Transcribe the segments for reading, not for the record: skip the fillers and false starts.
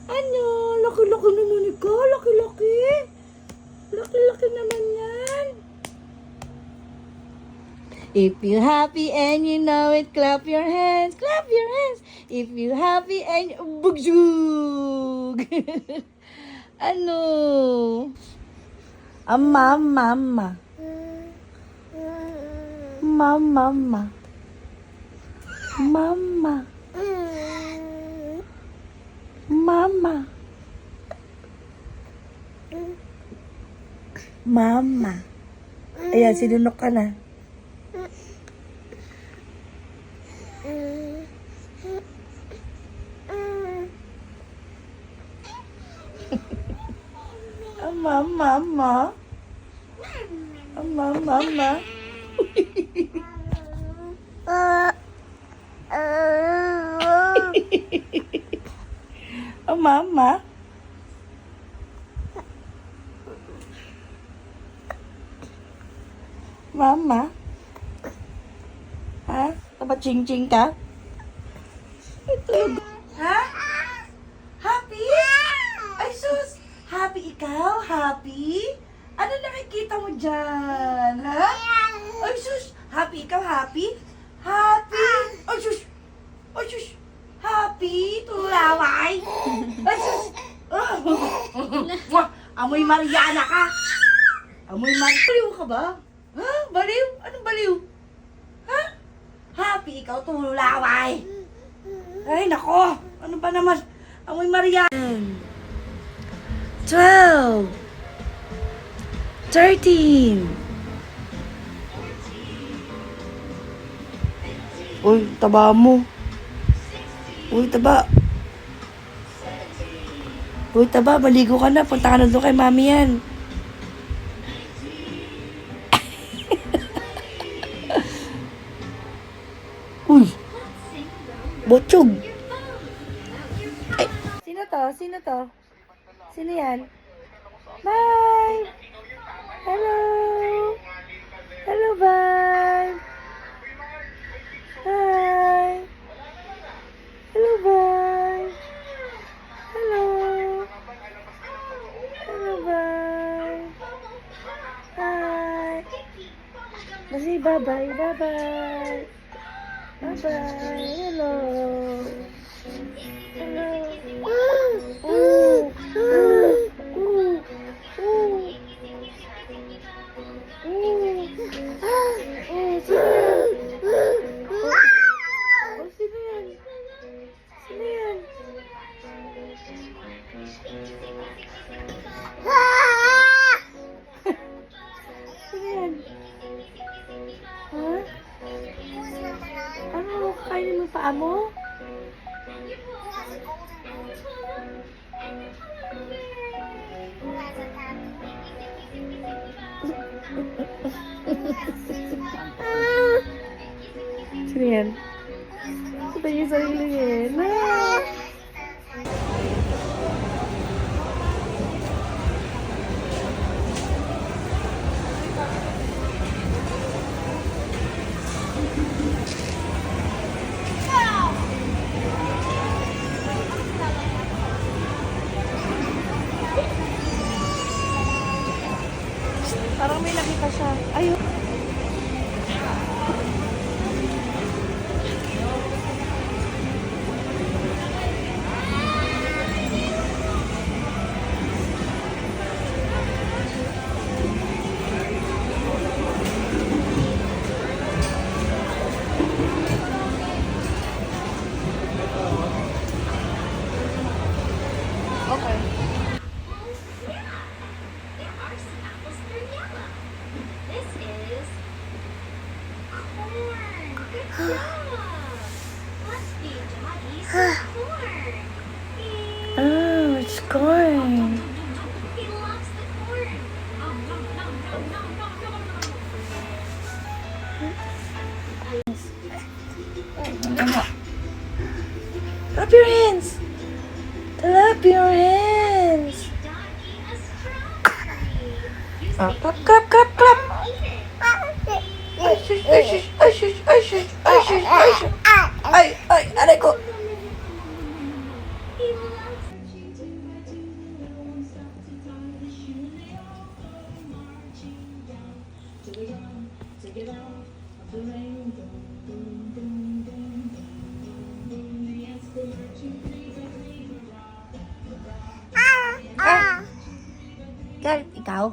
Ano? Laki-laki naman ikaw. Laki-laki. Laki-laki naman yan. If you're happy and you know it, clap your hands. Clap your hands. If you're happy and bugjug. Ano? Mama. Mama. Mama. Mama. Mama. Ayan, sinunok ka na. Mama. Mama. Mama. Mama. Ha? Napaching-ching ka? Ha? Happy? Ay sus! Happy ikaw? Happy? Ano nakikita mo dyan? Ha? Ay sus! Happy ikaw? Happy? Happy? Ay sus! Ay sus! Happy? Tulaway? Ay sus! Amoy Mariana ka! Amoy Mariana. Baliw ka ba? Ha? Baliw? Anong baliw? Ha? Happy ikaw? Tulaway? Ay nako! Ano ba naman? Amoy Mariana. 12 13 Uy, taba mo. Uy, taba. Uy, taba, maligo ka na. Punta ka na doon kay mami yan. Uy, botsog. Ay, sino to? Sino yan? Bye! Hello! Hello, bye! Hi! Hello, bye! Hello! Hello, bye! Hi! Kasi bye-bye, bye-bye! Bye-bye! Hello! Hello! Ano? Kakainin mo paa mo? Sino yan? Ito yung sarili yan. Parang may nakita siya. Ayun. Okay. This is corn. Good job. Let's be doggies with corn. Oh, it's corn. He loves the corn. Nom, nom, nom, nom, nom, nom, nom, nom. Clap your hands. Clap your hands. Doggy a strawberry. You Oh, clap, clap, clap, clap. eat it. shush, ay, shush, ay, shush, ay, shush, ay, shush, ay, shush. Ay, aray ko. He loves Gal, ikaw?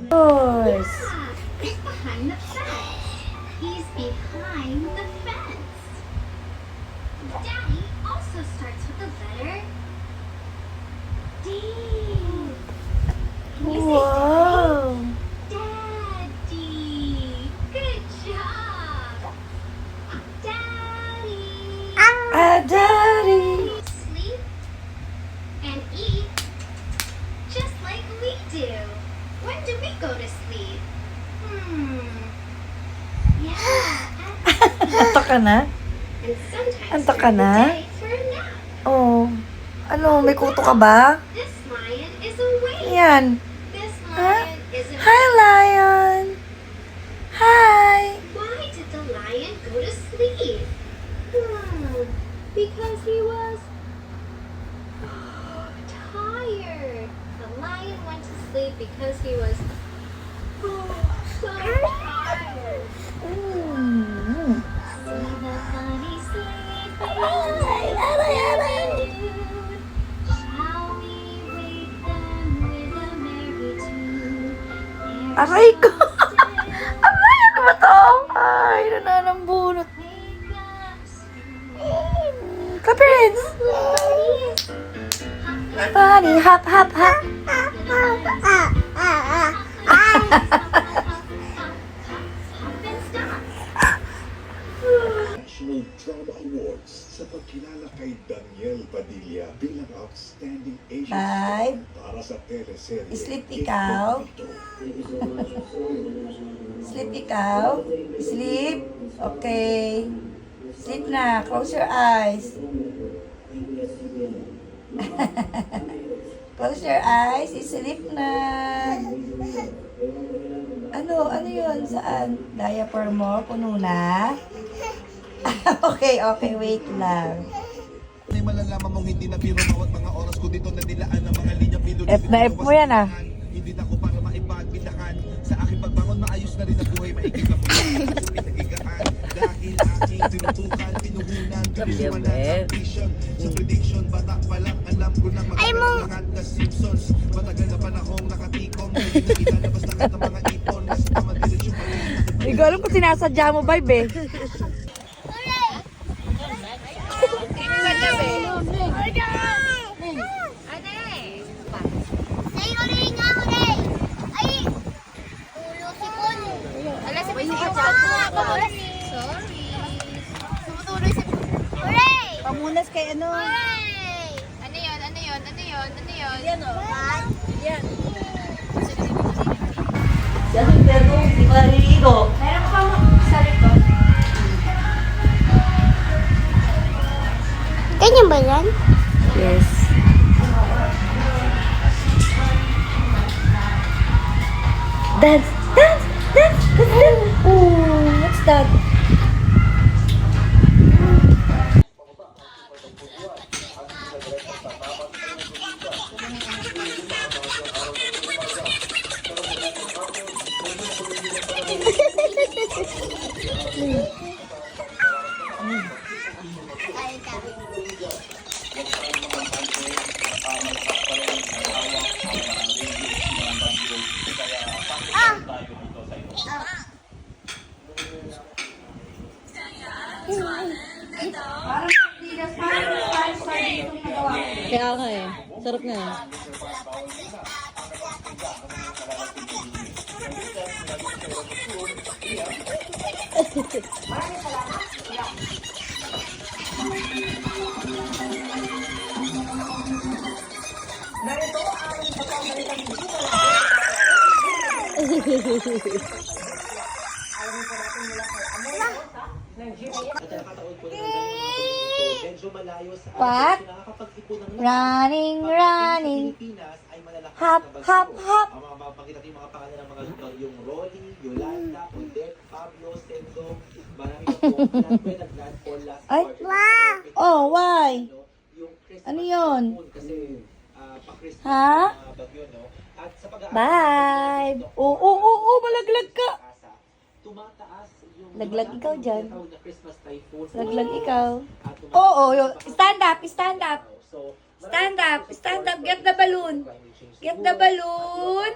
Course. He's behind the fence. He's behind the fence. Daddy also starts with the letter D. Can you say Wow. Daddy? Good job. Daddy. Daddy. Sleep and eat just like we do. When do we go to sleep? Yeah, Antok ka na? and sometimes Antok ka during the na? day for a nap. Oh. Ano, may kuto ka ba? This lion is awake. Yan. This Huh? lion is awake. Hi, lion. Hi. Why did the lion go to sleep? Because he was tired. The lion went to sleep because he was so tired. Mm. See the bunny sleeping. Aray. Shall we wake them with a merry tune? They're Aray ko. so still. Aray, ano ba to? Ay, nananambunot. Wake up soon. Kapins. Bunnies. Bunny, hop, hop, hop. Hop and stop. National Drama Awards sa pagkilala kay Daniel Padilla bilang Outstanding Asian Bye. Star para sa teleserye. Sleep ikaw. Sleep ikaw. Sleep. Okay. Sleep na. Close your eyes. Close your eyes. Sleep na. Ano yun? Saan? Diaper mo? Puno na? Okay, wait lang. Ay malalaman mong hindi na biro bawat mga oras ko dito na dilaan ang mga linya pilo. F na F mo yan, ah. Hindi na ako para maipagbidakan. Sa aking pagbangon maayos na rin ang buhay. Maigit na po pinagigaan. Dahil aking tinutukan, pinuhunan, pinisumanan, ambition. Sa prediction, bata pa lang alam ko na magkakalangan na Simpsons. Matagal na panahong nakatikom. Hindi na ilalabas na ng mga ipon. Nasa tamang direksyon pa rin. Hindi ko alam kung sinasadya mo, vibe eh. Pamunas kay ano? Yan o. Yan. Yan, pero hindi pa naliligo. Meron ka pang sa likod? Ganyan ba yan? Yes. Dance, dance, dance, dance. Oh, what's that? Kaya nga eh. Sarap nga eh. medyo malayo sa What? atin. So nakakapag-ipon ng lakas. Running, running. Sa Pilipinas ay malalakas Hop, na bagyo. hop, hop. Ang mga mapakita yung mga pangalan ng mga bagyong Rolly, Yolanda, Odette, Pablo, Sendo, marami pa po nag-landfall last Ay, quarter. Oh, why? Yung Christmas Ano yun? typhoon kasi pa-Christmas Ha? na bagyo, no? At sa pag-aaral Bye. Oo, malaglag ka. tumataas yung Laglag ikaw dyan. tinatawag na Christmas typhoon. Laglag ikaw. At tumataas Oo, yung stand up, stand up. So, Stand up, stand up. Get the balloon. Get the balloon.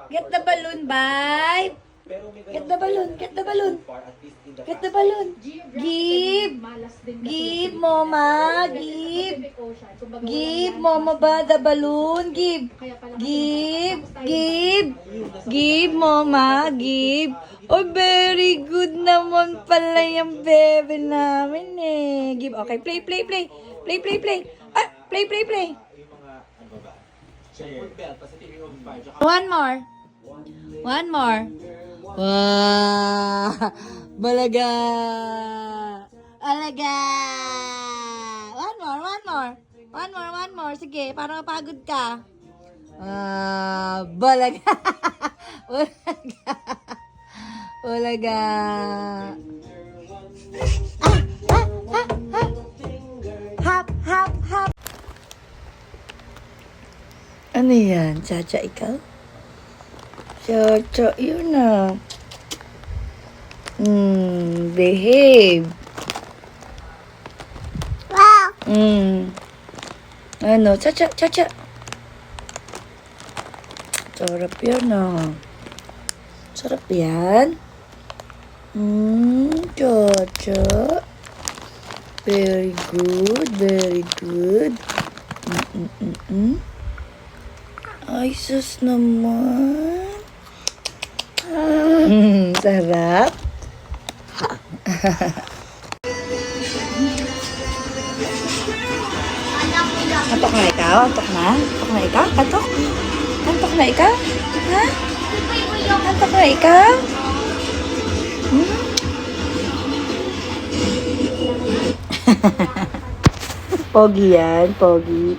Get the balloon, bye. Get the balloon, get the balloon. Get the balloon. Give. Give, mama. Give. Give, mama ba the balloon? Give. Give. Give. Give, mama. Give. Oh, very good naman pala yung bebe namin eh. Give. Okay, play, play, play. Play, play, play. Ah, play, play, play. Yung mga, ano ba? Shepherd bell, Pacific of Fire, tsaka One more. One more. Wow! Balaga! Alaga! One more, one more. One more, one more. Sige, para mapagod ka. Balaga! Balaga! Balaga! Hop, hop, hop! Ano yan? Chacha, ikaw? Chacha, yun na. Behave. Ano? Chacha, chacha. Sarap yan ah. Sarap yan. Chacha. Very good, very good. Ay, sus naman. Sarap. Antok na ikaw? Antok na? Antok na ikaw? Antok? Antok na ikaw? Ha? Antok na ikaw? Pogi yan, pogi.